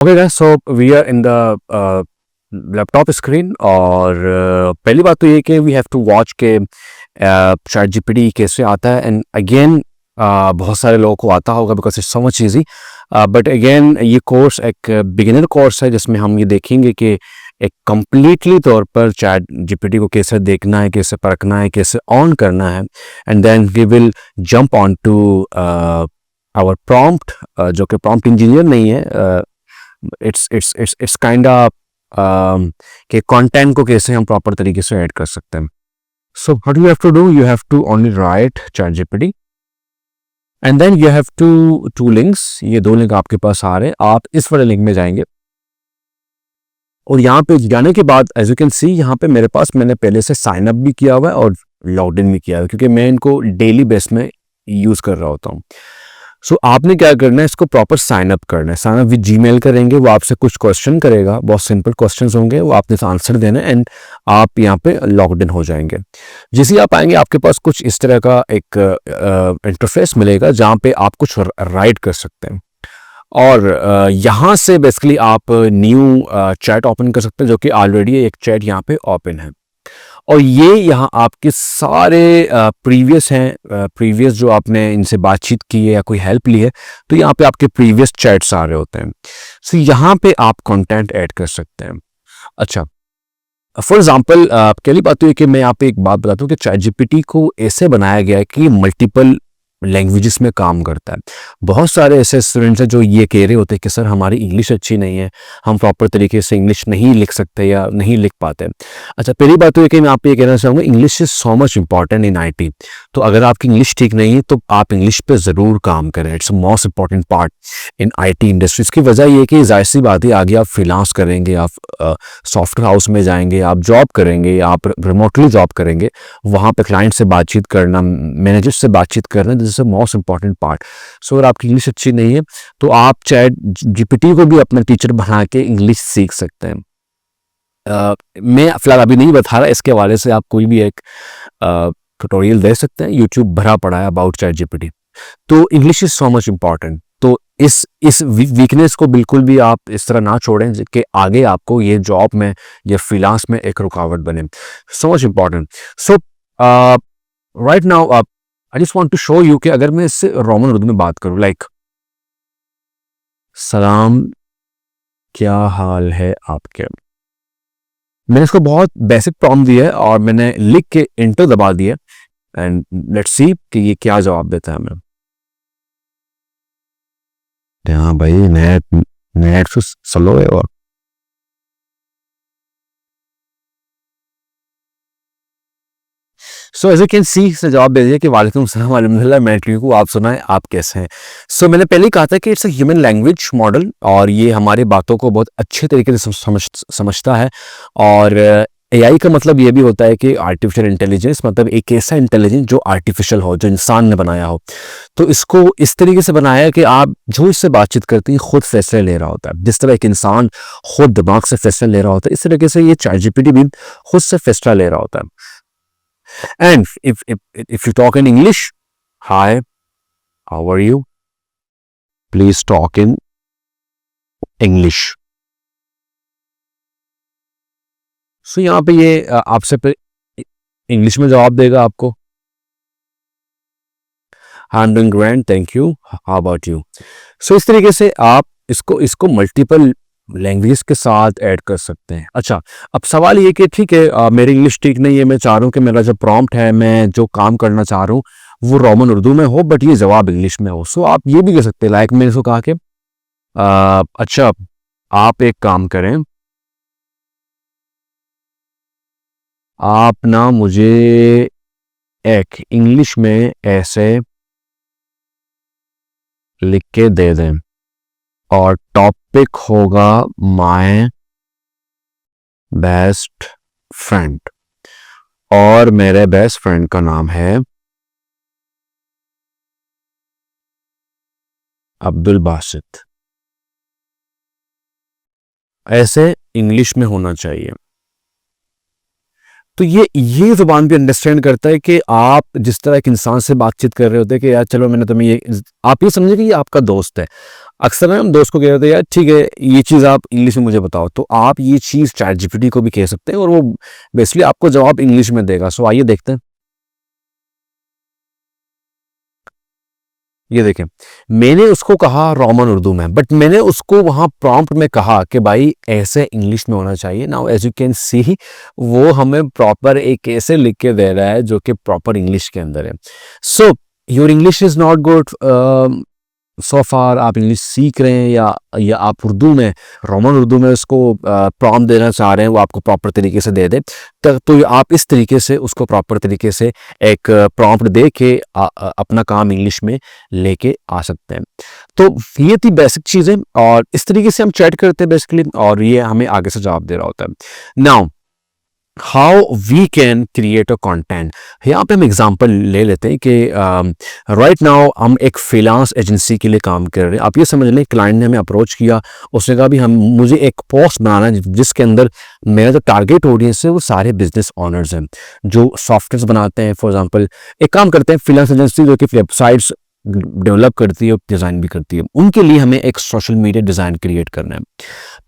Okay guys, so we are in the laptop screen और पहली बात तो ये कि वी हैव टू वॉच के चैट जीपीटी कैसे आता है। एंड अगेन बहुत सारे लोगों को आता होगा because it's so much easy, but again ये कोर्स एक बिगिनर कोर्स है जिसमें हम ये देखेंगे कि एक कम्प्लीटली तौर पर चैट जीपीटी को कैसे देखना है, कैसे परखना है, कैसे ऑन करना है। And then we will jump on to our prompt, जो कि प्रॉम्प्ट इंजीनियर नहीं है, इट्स काइंड ऑफ कि कंटेंट को कैसे हम प्रॉपर तरीके से ऐड कर सकते हैं। So what you have to do, you have to only write chat GPT and then you have to links. ये दो लिंक आपके पास आ रहे हैं, आप इस वाले लिंक में जाएंगे और यहाँ पे जाने के बाद एज यू कैन सी यहाँ पे मेरे पास मैंने पहले से साइन अप भी किया हुआ है और लॉग इन भी किया हुआ है क्योंकि मैं इनको डेली बेस में यूज कर रहा होता हूँ। सो आपने क्या करना है, इसको प्रॉपर साइन अप करना है। साइन अप विद जीमेल करेंगे, वो आपसे कुछ क्वेश्चन करेगा, बहुत सिंपल क्वेश्चंस होंगे, वो आपने आंसर देना है एंड आप यहाँ पे लॉग्ड इन हो जाएंगे। जैसे ही आप आएंगे आपके पास कुछ इस तरह का एक इंटरफेस मिलेगा जहाँ पे आप कुछ राइट कर सकते हैं और यहाँ से बेसिकली आप न्यू चैट ओपन कर सकते हैं, जो कि ऑलरेडी एक चैट यहाँ पे ओपन है और ये यहाँ आपके सारे प्रीवियस हैं, प्रीवियस जो आपने इनसे बातचीत की है या कोई हेल्प ली है, तो यहाँ पे आपके प्रीवियस चैट्स आ रहे होते हैं। सो यहाँ पे आप कंटेंट ऐड कर सकते हैं। अच्छा, फॉर एग्जाम्पल पहली बात तो ये कि मैं यहाँ पे एक बात बताता हूँ कि चैट जीपीटी को ऐसे बनाया गया है कि मल्टीपल लैंग्वेजेस में काम करता है। बहुत सारे ऐसे स्टूडेंट्स हैं जो ये कह रहे होते हैं कि सर हमारी इंग्लिश अच्छी नहीं है, हम प्रॉपर तरीके से इंग्लिश नहीं लिख सकते या नहीं लिख पाते। अच्छा, पहली बात तो ये कि मैं आप ये कहना चाहूँगा, English is so much important in IT. तो अगर आपकी इंग्लिश ठीक नहीं है तो आप इंग्लिश पे ज़रूर काम करें, it's most important part in IT industry. इसकी वजह ये कि जाहिर सी बात है, आगे आप फ्रीलांस करेंगे, आप सॉफ्टवेयर हाउस में जाएंगे, आप जॉब करेंगे, आप रिमोटली जॉब करेंगे, वहाँ पे क्लाइंट से बातचीत करना, मैनेजर से बातचीत करना, this is a most important part. So अगर आपकी इंग्लिश अच्छी नहीं है तो आप चैट जीपीटी को भी अपना टीचर बना के इंग्लिश सीख सकते हैं। मैं फिलहाल अभी नहीं बता रहा, इसके हवाले से आप कोई भी एक ट्यूटोरियल दे सकते हैं, यूट्यूब भरा पड़ा है अबाउट चैट जीपीटी। तो English is so much important. तो इस वीकनेस को बिल्कुल भी आप इस तरह ना छोड़ें कि आगे आपको ये जॉब में या फ्रीलांस में एक रुकावट बने। So much important. So right now I just want to show you कि अगर मैं इससे रोमन उर्दू में बात करूं, लाइक सलाम, क्या हाल है आपके। मैंने इसको बहुत बेसिक प्रॉम्प्ट दिया है और मैंने लिख के इंटर दबा दिया एंड लेट्स सी कि ये क्या जवाब देता है हमें। हाँ भाई, नेट नेट तो स्लो है। और so as you can see से जवाब दे दिया कि वालेकुम सलाम अल्हम्दुलिल्लाह, मैं ठीक हूँ, आप सुनाएं आप कैसे हैं। सो मैंने पहले ही कहा था कि it's a human language model और ये हमारी बातों को बहुत अच्छे तरीके से समझता है। और एआई का मतलब ये भी होता है कि आर्टिफिशियल इंटेलिजेंस, मतलब एक ऐसा इंटेलिजेंस जो आर्टिफिशियल हो, जो इंसान ने बनाया हो। तो इसको इस तरीके से बनाया है कि आप जो इससे बातचीत करती हैं खुद फैसले ले रहा होता है। जिस तरह एक इंसान खुद दिमाग से फैसले ले रहा होता है, इस तरीके से ये चैट जीपीटी भी खुद से फैसला ले रहा होता है। And if you talk in English, hi, how are you? Please talk in English. So यहाँ पे ये आपसे पे इंग्लिश में जवाब देगा आपको। I'm doing grand, thank you. How about you? So इस तरीके से आप इसको इसको मल्टीपल लैंग्वेज के साथ ऐड कर सकते हैं। अच्छा, अब सवाल ये कि ठीक है, मेरी इंग्लिश ठीक नहीं है, मैं चाह रहा हूँ कि मेरा जो प्रॉम्प्ट है, मैं जो काम करना चाह रहा हूँ वो रोमन उर्दू में हो बट ये जवाब इंग्लिश में हो। सो आप ये भी कर सकते हैं, लाइक मैंने इसको कहा कि अच्छा, आप एक काम करें, आप ना मुझे एक इंग्लिश में ऐसे लिख के दे दें और टॉपिक होगा माय बेस्ट फ्रेंड और मेरे बेस्ट फ्रेंड का नाम है अब्दुल बासित। ऐसे इंग्लिश में होना चाहिए। तो ये ज़ुबान भी अंडरस्टैंड करता है कि आप जिस तरह एक इंसान से बातचीत कर रहे होते हैं कि यार चलो मैंने तुम्हें ये, आप ये समझे कि ये आपका दोस्त है। अक्सर ना हम दोस्त को कह रहे थे यार ठीक है ये चीज़ आप इंग्लिश में मुझे बताओ, तो आप ये चीज़ चैट जीपीटी को भी कह सकते हैं और वो बेसिकली आपको जवाब इंग्लिश में देगा। सो आइए देखते हैं। ये देखें, मैंने उसको कहा रोमन उर्दू में, बट मैंने उसको वहाँ प्रॉम्प्ट में कहा कि भाई ऐसे इंग्लिश में होना चाहिए। Now as you can see वो हमें प्रॉपर एक ऐसे लिख के दे रहा है जो कि प्रॉपर इंग्लिश के अंदर है। So your English is not good, so far आप इंग्लिश सीख रहे हैं या आप उर्दू में, रोमन उर्दू में उसको प्रॉम्प्ट देना चाह रहे हैं, वो आपको प्रॉपर तरीके से दे दे, तो आप इस तरीके से उसको प्रॉपर तरीके से एक प्रॉम्प्ट दे के अपना काम इंग्लिश में लेके आ सकते हैं। तो ये थी बेसिक चीज़ें और इस तरीके से हम चैट करते हैं बेसिकली, और ये हमें आगे से जवाब दे रहा होता है। Now how we can create a content, यहाँ पे हम एग्जांपल ले लेते हैं कि राइट नाउ हम एक फ्रीलांस एजेंसी के लिए काम कर रहे हैं। आप ये समझ लें क्लाइंट ने हमें अप्रोच किया, उसने कहा भी हम मुझे एक पोस्ट बनाना है जिसके अंदर मेरा जो टारगेट ऑडियंस है वो सारे बिजनेस ओनर्स हैं जो सॉफ्टवेयर बनाते हैं। फॉर एग्जांपल एक काम करते हैं फ्रीलांस एजेंसी जो कि वेबसाइट्स डेवलप करती है और डिज़ाइन भी करती है, उनके लिए हमें एक सोशल मीडिया डिज़ाइन क्रिएट करना है।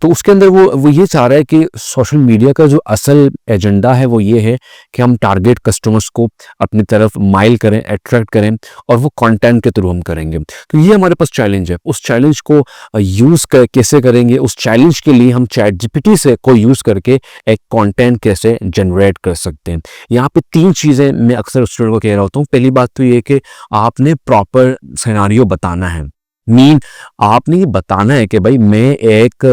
तो उसके अंदर वो ये चाह रहा है कि सोशल मीडिया का जो असल एजेंडा है वो ये है कि हम टारगेट कस्टमर्स को अपनी तरफ माइल करें, अट्रैक्ट करें, और वो कंटेंट के थ्रू हम करेंगे। तो ये हमारे पास चैलेंज है। उस चैलेंज को यूज़ कर कैसे करेंगे, उस चैलेंज के लिए हम चैट जीपीटी से को यूज़ करके एक कंटेंट कैसे जनरेट कर सकते हैं। यहाँ पे 3 चीज़ें मैं अक्सर स्टूडेंट को कह रहा होता हूँ। पहली बात तो ये कि आपने प्रॉपर सिनेरियो बताना है। आपने ये बताना है कि भाई मैं एक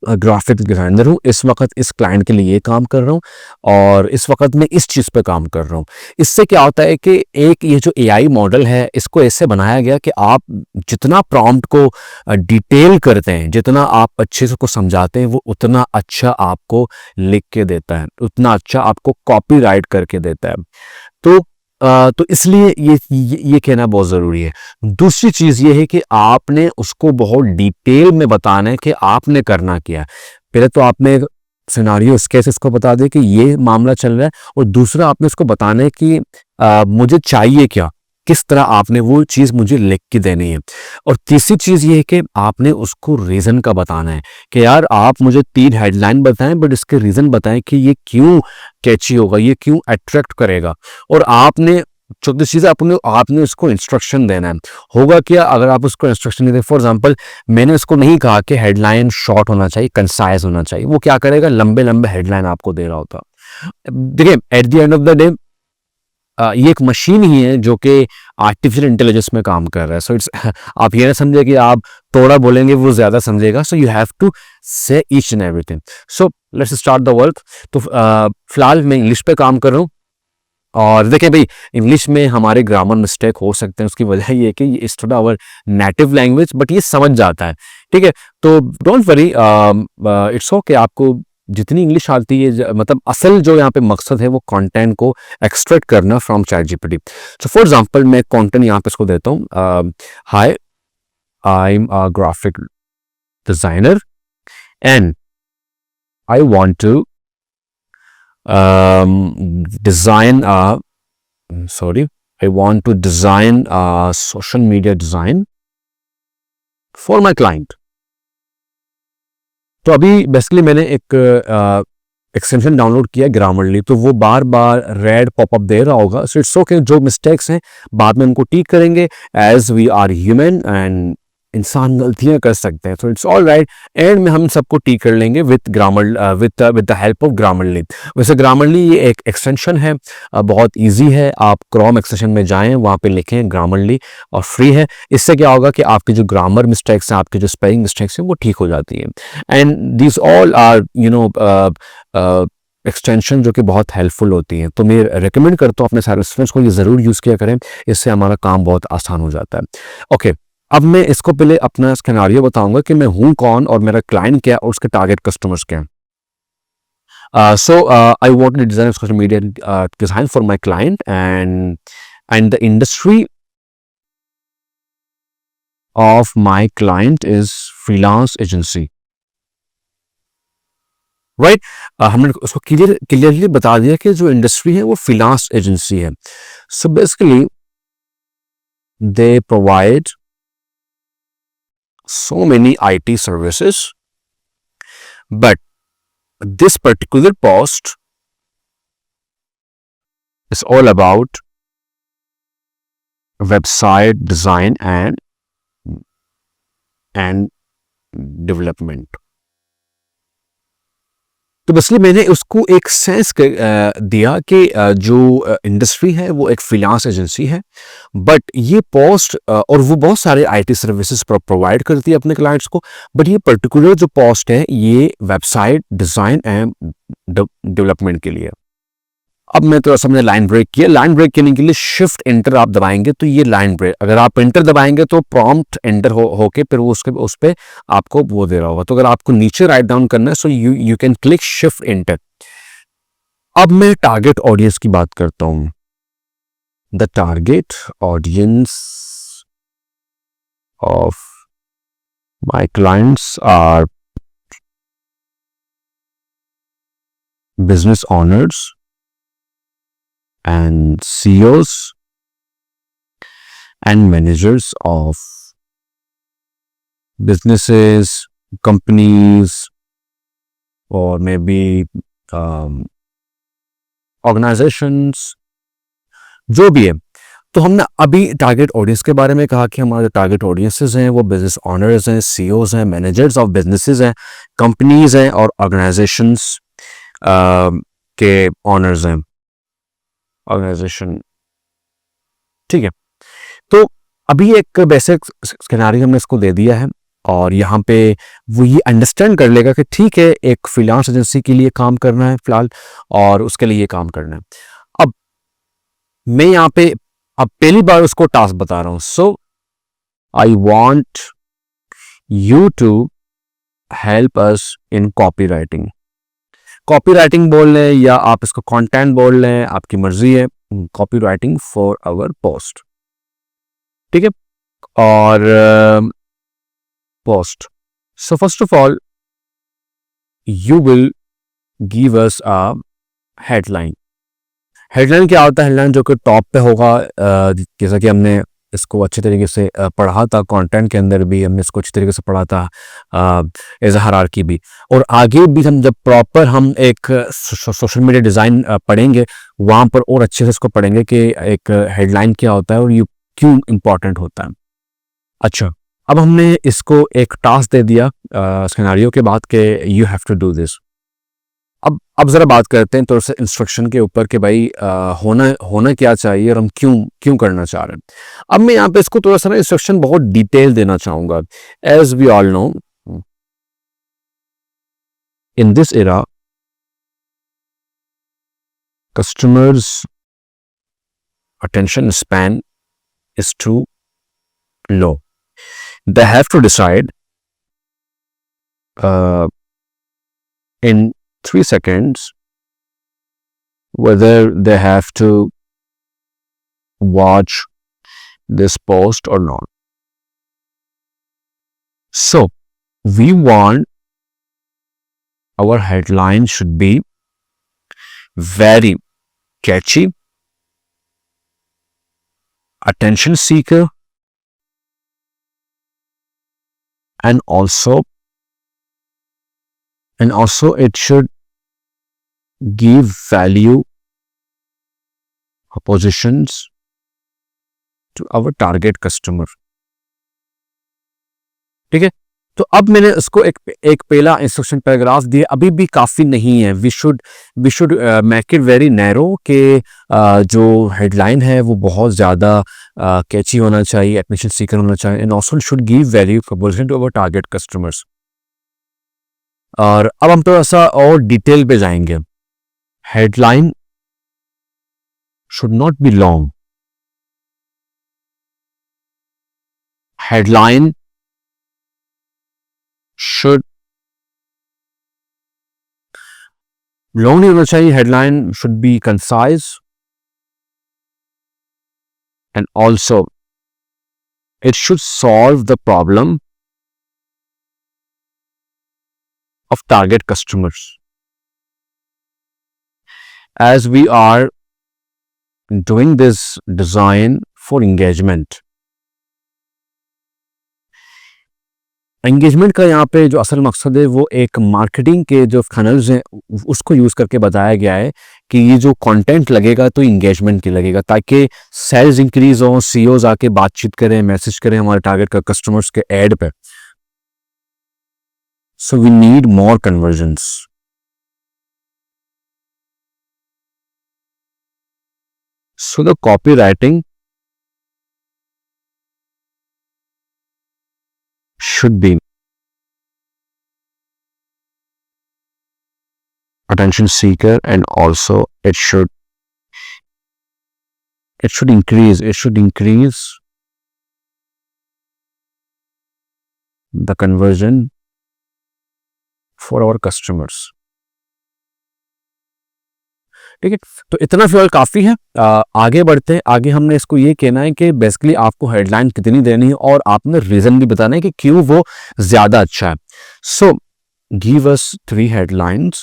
ग्राफिक डिजाइनर हूँ, इस वक्त इस क्लाइंट के लिए ये काम कर रहा हूँ और इस वक्त मैं इस चीज़ पे काम कर रहा हूँ। इससे क्या होता है कि एक ये जो एआई मॉडल है इसको ऐसे बनाया गया कि आप जितना प्रॉम्प्ट को डिटेल करते हैं, जितना आप अच्छे से को समझाते हैं, वो उतना अच्छा आपको लिख के देता है, उतना अच्छा आपको कॉपीराइट करके देता है। तो तो इसलिए ये कहना बहुत ज़रूरी है। दूसरी चीज़ ये है कि आपने उसको बहुत डिटेल में बताना है कि आपने करना क्या है। पहले तो आपने सिनेरियो स्केच इसको बता दें कि ये मामला चल रहा है, और दूसरा आपने उसको बताना है कि मुझे चाहिए क्या, किस तरह आपने वो चीज़ मुझे लिख के देनी है। और तीसरी चीज़ ये है कि आपने उसको रीज़न का बताना है कि यार आप मुझे 3 हेडलाइन बताएं, बट इसके रीज़न बताएं कि ये क्यों कैची होगा, ये क्यों अट्रैक्ट करेगा। और आपने चौथी चीज़ आपने उसको इंस्ट्रक्शन देना है। होगा क्या अगर आप उसको इंस्ट्रक्शन नहीं दें? फॉर एग्जांपल मैंने उसको नहीं कहा कि हेडलाइन शॉर्ट होना चाहिए, कंसाइज होना चाहिए। वो क्या करेगा, लंबे लंबे हेडलाइन आपको दे रहा होता। देखिए at the end of the day ये एक मशीन ही है जो कि आर्टिफिशियल इंटेलिजेंस में काम कर रहा है। सो इट्स आप ये ना समझे कि आप थोड़ा बोलेंगे वो ज़्यादा समझेगा। सो यू हैव टू से each and everything. So let's start the work. तो फिलहाल मैं इंग्लिश पे काम कर रहा हूँ, और देखिए भाई इंग्लिश में हमारे ग्रामर मिस्टेक हो सकते हैं। उसकी वजह ये है कि ये it's not our native language, but ये समझ जाता है। ठीक है, तो डोंट वरी, इट्स ओके। आपको जितनी इंग्लिश आती है, मतलब असल जो यहाँ पे मकसद है वो कंटेंट को एक्सट्रैक्ट करना from ChatGPT. So for example मैं कंटेंट यहाँ पे इसको देता हूँ, hi I am a graphic designer and I want to design a sorry I want to design a social media design for my client। तो अभी basically मैंने एक एक्सटेंशन डाउनलोड किया ग्रामरली, तो वो बार बार रेड पॉपअप दे रहा होगा। सो इट्स ओके, जो मिस्टेक्स हैं बाद में उनको ठीक करेंगे, as we are human and इंसान गलतियां कर सकते हैं। So it's all right, and में हम सबको ठीक कर लेंगे with grammar, with the help of Grammarly. वैसे ग्रामरली ये एक एक्सटेंशन है, बहुत इजी है। आप क्रोम एक्सटेंशन में जाएं, वहाँ पे लिखें ग्रामरली और फ्री है। इससे क्या होगा कि आपकी जो ग्रामर मिस्टेक्स हैं, आपकी जो स्पेलिंग मिस्टेक्स हैं, वो ठीक हो जाती हैं। And this all are extension जो कि बहुत हेल्पफुल होती हैं। तो मैं रिकमेंड करता हूँ अपने सारे स्टूडेंट्स को ये ज़रूर यूज़ किया करें, इससे हमारा काम बहुत आसान हो जाता है। ओके, अब मैं इसको पहले अपना स्केनारियो बताऊंगा कि मैं हूँ कौन और मेरा क्लाइंट क्या और उसके टारगेट कस्टमर्स क्या हैं। So I want to design a social media design for my client, and the industry of my client is freelance agency. Right. हमने उसको क्लियरली बता दिया कि जो इंडस्ट्री है वो फ्रीलांस एजेंसी है. So basically they provide so many IT services, but this particular post is all about website design and development. तो बेसिकली मैंने उसको एक सेंस दिया कि जो इंडस्ट्री है वो एक फ्रीलांस एजेंसी है, बट ये पोस्ट और वो बहुत सारे आईटी सर्विसेज प्रोवाइड करती है अपने क्लाइंट्स को, बट ये पर्टिकुलर जो पोस्ट है ये वेबसाइट डिज़ाइन एंड डेवलपमेंट के लिए. अब मैं तो समझे लाइन ब्रेक किया. लाइन ब्रेक करने के लिए शिफ्ट एंटर आप दबाएंगे तो ये लाइन ब्रेक, अगर आप एंटर दबाएंगे तो प्रॉम्प्ट एंटर होके फिर वो उस पे आपको वो दे रहा होगा. तो अगर आपको नीचे राइट डाउन करना है so you can click shift enter. अब मैं टारगेट ऑडियंस की बात करता हूं. The target audience of my clients are business owners and CEOs and managers of businesses, companies, or maybe organizations, जो भी है. तो हमने अभी टारगेट ऑडियंस के बारे में कहा कि हमारे टारगेट ऑडियंसेस हैं वो बिजनेस ओनर्स हैं, CEOs हैं, मैनेजर्स ऑफ बिजनेसेस हैं, कंपनीज हैं और ऑर्गेनाइजेशंस के ओनर्स हैं, ऑर्गेनाइजेशन. ठीक है. तो अभी एक बेसिक सिनेरियो हमने इसको दे दिया है और यहाँ पे वो ये अंडरस्टैंड कर लेगा कि ठीक है एक फ्रीलांस एजेंसी के लिए काम करना है फिलहाल और उसके लिए ये काम करना है. अब मैं यहाँ पे अब पहली बार उसको टास्क बता रहा हूँ. So I want you to help us in copywriting. Copywriting बोल लें या आप इसको कंटेंट बोल लें, आपकी मर्जी है. Copy writing for our post. ठीक है. और post. So first of all you will give us a headline. Headline क्या होता है? हेडलाइन जो कि टॉप पे होगा, जैसा कि हमने इसको अच्छे तरीके से पढ़ा था, कंटेंट के अंदर भी हमने इसको अच्छी तरीके से पढ़ा था एज अ हायरार्की भी. और आगे भी हम जब प्रॉपर हम एक सोशल मीडिया डिज़ाइन पढ़ेंगे वहाँ पर और अच्छे से इसको पढ़ेंगे कि एक हेडलाइन क्या होता है और ये क्यों इम्पॉर्टेंट होता है. अच्छा, अब हमने इसको एक टास्क दे दिया सिनेरियो के बाद कि you have to do this. अब जरा बात करते हैं थोड़ा सा इंस्ट्रक्शन के ऊपर कि भाई होना क्या चाहिए और हम क्यों करना चाह रहे हैं. अब मैं यहाँ पे इसको थोड़ा सा ना इंस्ट्रक्शन बहुत डिटेल देना चाहूंगा. As we all know in this era customers attention span is too low. They have to decide in 3 seconds whether they have to watch this post or not. So we want our headline should be very catchy, attention seeker, and also it should give value propositions to our target customer. ठीक है. तो अब मैंने उसको एक पहला instruction paragraph दिया, अभी भी काफ़ी नहीं है. We should make it very narrow कि जो हेडलाइन है वो बहुत ज़्यादा कैची होना चाहिए, एटमेशन सीकर होना चाहिए, and also should give value proposition to our target customers. और अब हम थोड़ा सा और डिटेल पे जाएंगे. Headline should not be long. Headline should long नहीं होना चाहिए. headline should be concise and also it should solve the problem of target customers. as we are doing this design for engagement. Engagement का यहाँ पे जो असल मकसद है वो एक मार्केटिंग के जो फनल्स हैं उसको यूज़ करके बताया गया है कि ये जो कंटेंट लगेगा तो एंगेजमेंट की लगेगा, ताकि सेल्स इंक्रीज हो, सीईओज आके बातचीत करें, मैसेज करें हमारे टारगेट का कस्टमर्स के एड पे. So we need more conversions. So the copy writing should be attention seeker, and also it should increase the conversion for our customers. ठीक है, तो इतना फिलहाल काफ़ी है. आगे बढ़ते हैं. आगे हमने इसको ये कहना है कि बेसिकली आपको हेडलाइन कितनी देनी है और आपने रीज़न भी बताना है कि क्यों वो ज़्यादा अच्छा है. So give us 3 headlines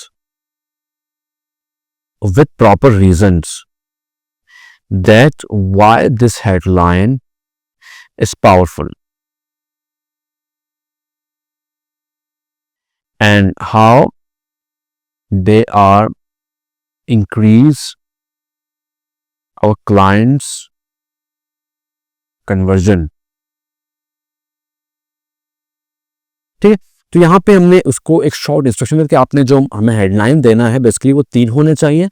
with proper reasons that why this headline is powerful and how they are increase our clients conversion. ठीक है, तो यहाँ पे हमने उसको एक शॉर्ट इंस्ट्रक्शन है कि आपने जो हमें हेडलाइन देना है बेसिकली वो 3 होने चाहिए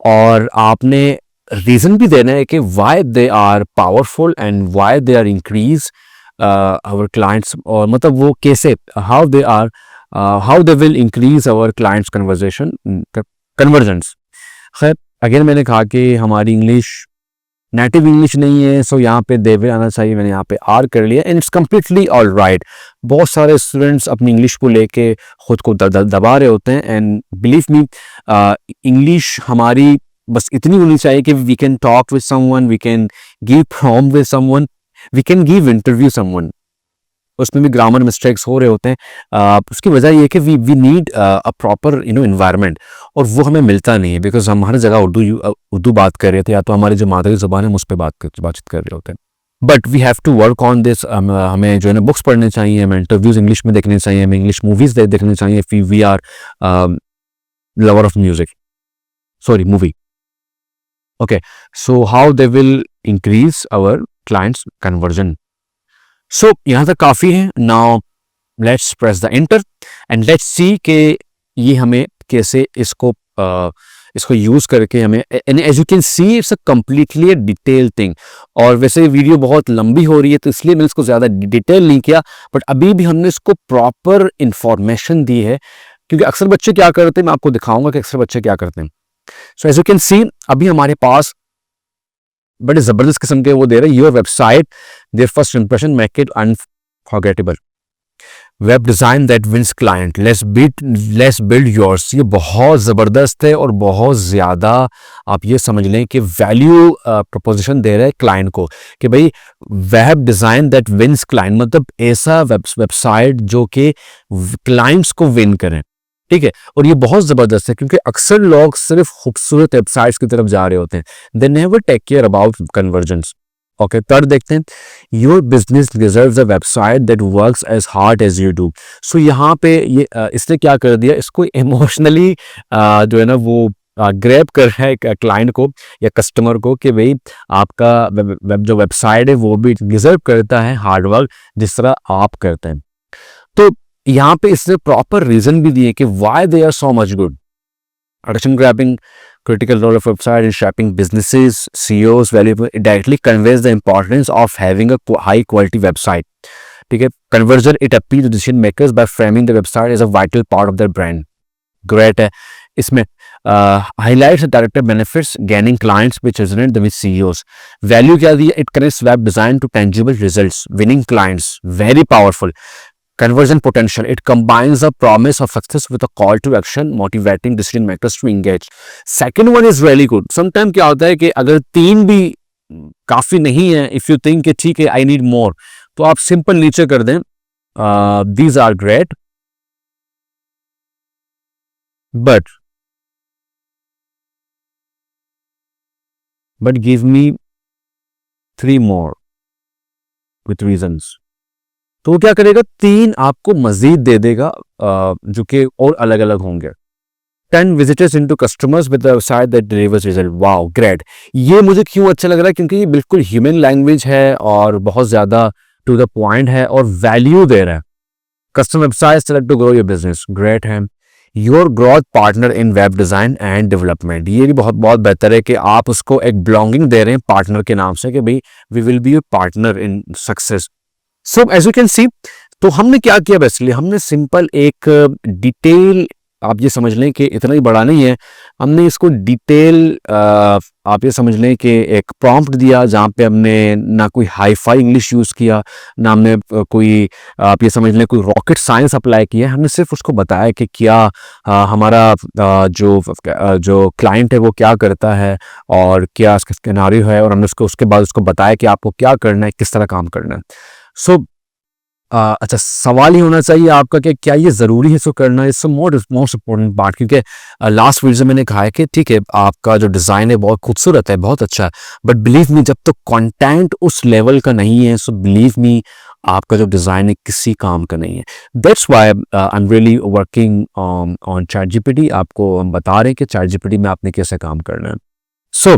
और आपने रीज़न भी देना है कि why they are powerful and why they are increase our clients, और मतलब वो कैसे how they will increase our clients conversions. खैर अगेन मैंने कहा कि हमारी इंग्लिश नेटिव इंग्लिश नहीं है, सो यहाँ पे दे विल आना चाहिए. मैंने यहाँ पे आर कर लिया and it's completely all right. बहुत सारे स्टूडेंट्स अपनी इंग्लिश को लेके खुद को दबा रहे होते हैं एंड बिलीव मी इंग्लिश हमारी बस इतनी होनी चाहिए कि we can talk with someone, we can give prompt with someone, we can give interview someone. उसमें भी ग्रामर मिस्टेक्स हो रहे होते हैं. उसकी वजह ये है कि we need a proper environment, और वो हमें मिलता नहीं है बिकॉज हम हर जगह उर्दू बात कर रहे थे या तो हमारी जो मादरी ज़बान है उस पर बातचीत कर रहे होते हैं. But we have to work on this. हमें जो है ना बुक्स पढ़ने चाहिए, हमें इंटरव्यूज इंग्लिश में देखने चाहिए, हमें इंग्लिश मूवीज देखने चाहिए. We are lover of music, sorry movie. Okay, so how they will increase our clients conversion. So यहाँ तक काफ़ी है. Now let's press the enter and let's see कि ये हमें कैसे इसको यूज़ करके हमें, as you can see it's a completely detail thing. और वैसे वीडियो बहुत लंबी हो रही है तो इसलिए मैंने इसको ज़्यादा डिटेल नहीं किया, बट अभी भी हमने इसको प्रॉपर इंफॉर्मेशन दी है क्योंकि अक्सर बच्चे क्या करते हैं, मैं आपको दिखाऊंगा कि अक्सर बच्चे क्या करते हैं. So as you can see अभी हमारे पास बड़े ज़बरदस्त किस्म के वो दे रहे हैं. Your website their first impression make it unforgettable. Web design that wins client, let's build yours. ये बहुत ज़बरदस्त है और बहुत ज़्यादा आप ये समझ लें कि वैल्यू प्रपोजिशन दे रहे हैं क्लाइंट को कि भाई web design that wins client, मतलब ऐसा वेबसाइट जो कि क्लाइंट्स को विन करें. ठीक है, और ये बहुत ज़बरदस्त है क्योंकि अक्सर लोग सिर्फ खूबसूरत वेबसाइट्स की तरफ जा रहे होते हैं. They never take care about conversions. Okay, third देखते हैं. Your business deserves a website that works as hard as you do. So यहाँ पे ये इसने क्या कर दिया, इसको इमोशनली जो है ना वो ग्रैब कर रहा है क्लाइंट को या कस्टमर को कि भाई आपका जो वेबसाइट है वो भी डिजर्व करता है हार्ड वर्क जिस तरह आप करते हैं. तो यहाँ पे इसने प्रॉपर रीजन भी दिए कि why they are so much good. Attention grabbing, critical role of website in shaping businesses, CEOs valuable. It directly conveys the importance of having a high quality website. ठीक है, conversion it appeals to decision makers by framing the website as a vital part of their brand. Great है. इसमें highlights the direct benefits gaining clients which resonate with CEOs. Value क्या दी है? It connects web design to tangible results, winning clients. Very powerful. Conversion potential. It combines the promise of success with a call to action, motivating decision makers to engage. Second one is really good. Sometimes क्या होता है कि अगर 3 भी काफ़ी नहीं है, if you think कि ठीक है I need more, तो आप सिंपल नीचे कर दें these are great but but give me 3 more with reasons. तो वो क्या करेगा, 3 आपको मजीद दे देगा जो कि और अलग अलग होंगे. 10 visitors into customers with the website that delivers result. Wow, great. ये मुझे क्यों अच्छा लग रहा है, क्योंकि ये बिल्कुल ह्यूमन लैंग्वेज है और बहुत ज़्यादा टू द पॉइंट है और वैल्यू दे रहा है. Customer website select to grow your business, great है. Your growth partner in web design and development, ये भी बहुत बहुत बेहतर है कि आप उसको एक बिलोंगिंग दे रहे हैं पार्टनर के नाम से कि भाई we will be your partner in success. So as you can see, तो हमने क्या किया बेसिकली, हमने सिंपल एक डिटेल, आप ये समझ लें कि इतना ही बड़ा नहीं है, हमने इसको डिटेल आप ये समझ लें कि एक प्रॉम्प्ट दिया जहाँ पे हमने ना कोई हाई फाई इंग्लिश यूज़ किया, ना हमने कोई आप ये समझ लें कोई रॉकेट साइंस अप्लाई किया. हमने सिर्फ उसको बताया कि क्या हमारा जो क्लाइंट है वो क्या करता है और क्या इसका सिनेरियो है, और हमने उसके बाद उसको बताया कि आपको क्या करना है, किस तरह काम करना है. सो अच्छा, सवाल ही होना चाहिए आपका कि क्या ये ज़रूरी है इसको करना. इट्स मोस्ट इम्पोर्टेंट पार्ट, क्योंकि लास्ट वीडियो में मैंने कहा है कि ठीक है आपका जो डिज़ाइन है बहुत खूबसूरत है, बहुत अच्छा है, बट बिलीव मी जब तक कंटेंट उस लेवल का नहीं है, सो बिलीव मी आपका जो डिज़ाइन है किसी काम का नहीं है. That's why I am really working on ChatGPT. आपको हम बता रहे हैं कि ChatGPT में आपने कैसे काम करना है. सो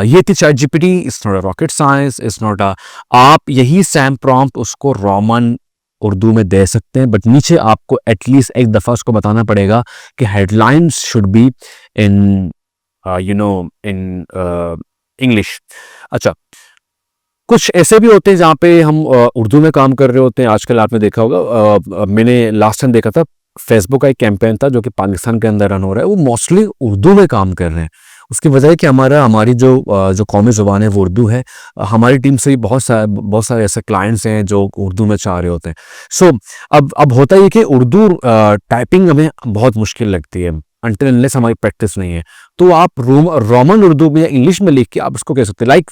ये थी ChatGPT. It's not a rocket science, it's not a, आप यही सैम प्रॉम्प्ट उसको रोमन उर्दू में दे सकते हैं, बट नीचे आपको एटलीस्ट एक दफ़ा उसको बताना पड़ेगा कि headlines should be in in English. अच्छा, कुछ ऐसे भी होते हैं जहाँ पे हम उर्दू में काम कर रहे होते हैं. आजकल आपने देखा होगा, मैंने लास्ट टाइम देखा था फेसबुक का एक कैंपेन था जो कि पाकिस्तान के अंदर रन हो रहा है, वो मोस्टली उर्दू में काम कर रहे हैं. उसकी वजह है कि हमारी जो कौमी ज़ुबान है वो उर्दू है. हमारी टीम से भी बहुत सारे ऐसे क्लाइंट्स हैं जो उर्दू में चाह रहे होते हैं. सो अब होता है कि उर्दू टाइपिंग हमें बहुत मुश्किल लगती है अनटिल अनलेस हमारी प्रैक्टिस नहीं है. तो आप रोमन उर्दू में या इंग्लिश में लिख के आप उसको कह सकते हैं, like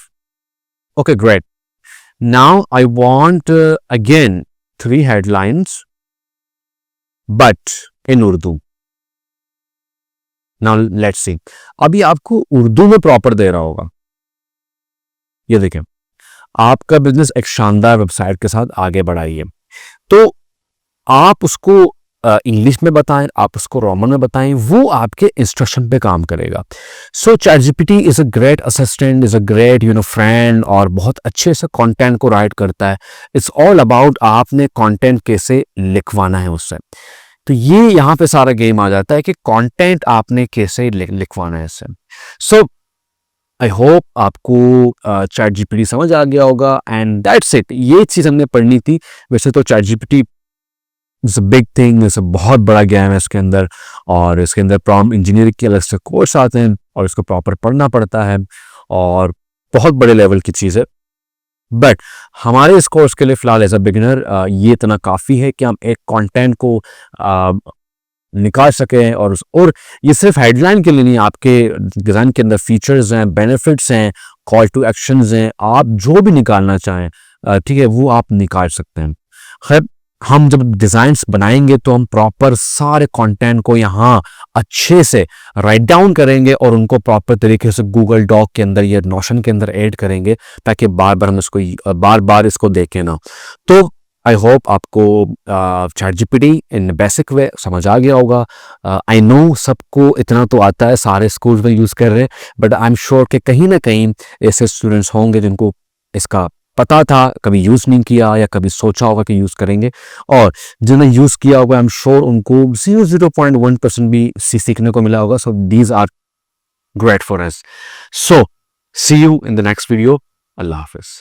okay great, now I want again 3 headlines but in Urdu. Now let's see, अभी आपको उर्दू में प्रॉपर दे रहा होगा. ये देखें, आपका बिजनेस एक शानदार वेबसाइट के साथ आगे बढ़ाइए. तो आप उसको इंग्लिश में बताएं, आप उसको रोमन में बताएं, वो आपके इंस्ट्रक्शन पे काम करेगा. सो ChatGPT is a great assistant, is a great friend, और बहुत अच्छे से कंटेंट को राइट करता है. इट्स ऑल अबाउट आपने कंटेंट कैसे लिखवाना है उससे. तो ये यहाँ पे सारा गेम आ जाता है कि कंटेंट आपने कैसे लिखवाना है इससे. सो आई होप आपको ChatGPT समझ आ गया होगा, एंड दैट्स इट. ये चीज़ हमने पढ़नी थी. वैसे तो ChatGPT is a big thing, is a बहुत बड़ा गेम है इसके अंदर, और इसके अंदर प्रॉम्प्ट इंजीनियरिंग के अलग से कोर्स आते हैं और इसको प्रॉपर पढ़ना पड़ता है, और बहुत बड़े लेवल की चीज़ है. बट हमारे इस कोर्स के लिए फ़िलहाल एज अ बिगिनर ये इतना काफ़ी है कि हम एक कंटेंट को निकाल सकें, और ये सिर्फ हेडलाइन के लिए नहीं, आपके डिज़ाइन के अंदर फीचर्स हैं, बेनिफिट्स हैं, कॉल टू एक्शंस हैं, आप जो भी निकालना चाहें ठीक है वो आप निकाल सकते हैं. खैर, हम जब डिज़ाइंस बनाएंगे तो हम प्रॉपर सारे कंटेंट को यहाँ अच्छे से राइट डाउन करेंगे और उनको प्रॉपर तरीके से गूगल डॉक के अंदर या नोशन के अंदर ऐड करेंगे, ताकि बार बार हम इसको बार बार इसको देखें ना. तो आई होप आपको ChatGPT इन बेसिक वे समझ आ गया होगा. आई नो सबको इतना तो आता है, सारे स्कूल्स में यूज़ कर रहे हैं, बट आई एम श्योर कि कहीं ना कहीं ऐसे स्टूडेंट्स होंगे जिनको इसका पता था, कभी यूज़ नहीं किया या कभी सोचा होगा कि यूज़ करेंगे, और जिन्होंने यूज़ किया होगा आई एम श्योर उनको 0.1% भी सीखने को मिला होगा. So these are great for us. So see you in the next video. अल्लाह हाफिज़.